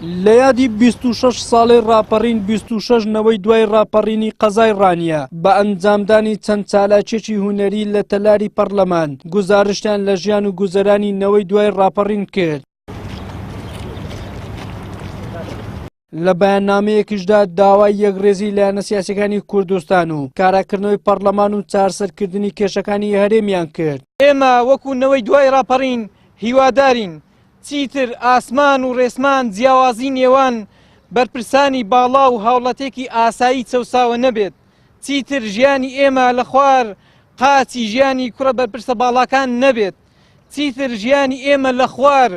لە یادی 26 ساڵی ڕاپەڕین 26 نەوەی دوای ڕاپەڕینی قەزای ڕانیە بە ئەنجامدانی چەند چالاکێکی هونەری لە تەلاری پەرلەمان گزارشتیان لە ژیان و گوزەرانی نەوەی دوای ڕاپەڕین کرد. لە بەیاننامەیەکیشدا داوای یەکڕێزی لایەنە سیاسیەکانی کوردستان و کاراکردنەوەی پەرلەمان و چارەسەرکردنی کێشەکانی هەرێمیان کرد. ئێمە وەکو نەوەی دوای ڕاپەڕین هیوادارین چیتر ئاسمان و ڕێسمان جیاوازی نێوان بەرپرسانی باڵا و هاوڵاتێکی ئاسایی چەساوە نەبێت. چیتر ژیانی ئێمە لە خوار قاچی ژیانی کوڕە بەرپرسە باڵاکان نەبێت. چیتر ژیانی ئێمە لە خوار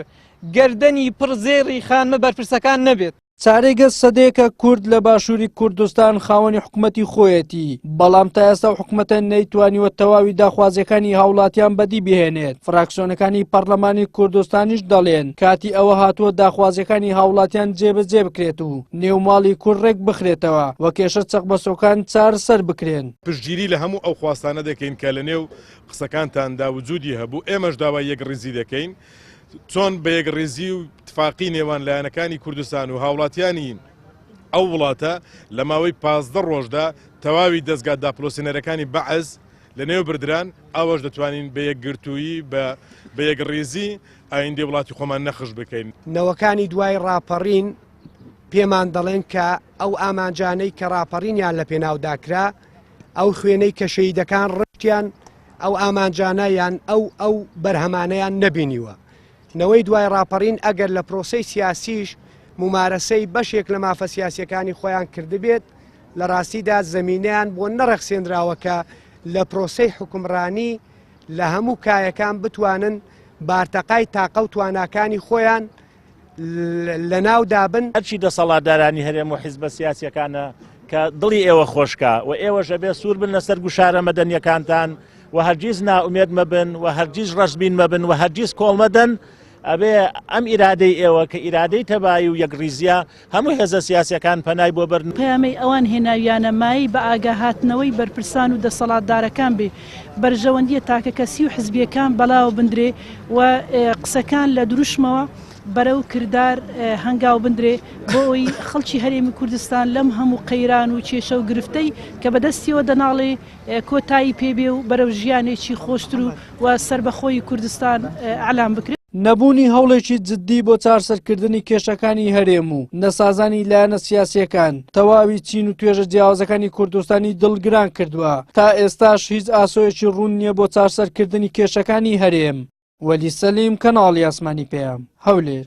گەردەنی پڕزێڕی خانمە بەرپرسەکان نەبێت. چارەگە سەدەیەکە کورد لە باشووری کوردستان خاوەنی حکوومەتی خۆیەتی، بەڵام تا ئێستا حکوومەتە نەیتوانیوە تەواوی داخوازیەکانی هاوڵاتیان بەدی بهێنێت. فراکسیۆنەکانی پەرلەمانی کوردستانیش دەڵێن کاتی ئەوە هاتووە داخوازیەکانی هاوڵاتیان جێبەجێ بکرێت و نێوماڵی کورد ڕێک بخرێتەوە و کێشە چەقبەسۆکان چارەسەر بکرێن. پشتگیری لە هەموو ئەو خواستانە دەکەین کە لە نێو قسەکانتاندا وجودی هەبوو، ئێمەش داوای یەکڕێزی دەکەین چۆن بە یەکڕێزی و اتفاقی نێوان لایەنەکانی کوردستان و هاوڵاتیانی ئەو وڵاتە لە ماوەی 15 ڕۆژدا تەواوی دەستگا داپلۆسینەرەکانی بەعز لە نێو بردران ئەوەش دەتوانین بە یەکگرتووی بە یەکڕێزی ئایندی وڵاتی خۆمان نەخش بکەین. نەوەکانی دوای ڕاپەڕین پێمان دەڵێن کە ئەو ئامانجانەی کە ڕاپەڕینیان لە پێناوداکرا ئەو خوێنەی کە شەیدەکان ڕشتیان ئەو ئامانجانەیان ئەو بەرهەمانەیان نەبینیوە. نەوەی دوای ڕاپەڕین ئەگەر لە پرۆسەی سیاسیش ممارەسەی بەشێک لە مافە سیاسیەکانی خۆیان کردبێت لە ڕاستیدا زەمینەیان بۆ نەڕەخسێنراوەکە لە پرۆسەی حکومڕانی لە هەموو کایەکان بتوانن بارتەقای تاقە و تواناکانی خۆیان لە ناو دابن. هەرچی دەسەڵاتدارانی هەرێم و حیزبە سیاسیەکانە کە دڵی ئێوە خۆشکە و ئێوەش ئەبێ سوور بن لەسەر گوشارە مەدەنیەکانتان و هەرگیز نائومێد مەبن و هەرگیز ڕەشبین مەبن و هەرگیز کۆڵ مەدەن. ئەبێ ئەم ئیرادەی ئێوە کە ئیرادەی تەبایی و یەکڕیزیە هەموو هێزە سیاسیەکان پەنای بۆ بەرن. پەیامەی ئەوان هێناویانەمایی بە ئاگاهاتنەوەی بەرپرسان و دەسەڵاتدارەکان بێ بەرژەوەندیە تاکە کەسی و حزبیەکان بەڵاو بندرێ و قسەکان لە دروشمەوە بەرەو کردار هەنگاو بندرێ بۆ ئەوی خەڵکی هەرێمی کوردستان لەم هەموو قەیران و کێشە و گرفتەی کە بەدەستیەوە دەناڵێ کۆتایی پێبێ و بەرەو ژیانێکی خۆشتر و سربەخۆی کوردستان ئەعلام بکرێت. نەبوونی هەوڵێکی جددی بۆ چارەسەرکردنی کێشەکانی هەرێم و نەسازانی لایەنە سیاسیەکان تەواوی چین و توێژە جیاوازەکانی کوردستانی دڵگران کردووە. تا ئێستاش هیچ ئاسۆیەکی ڕوون نییە بۆ چارەسەرکردنی کێشەکانی هەرێم. وەلی سەلیم، کەناڵی ئاسمانی پێیام، هەولێر.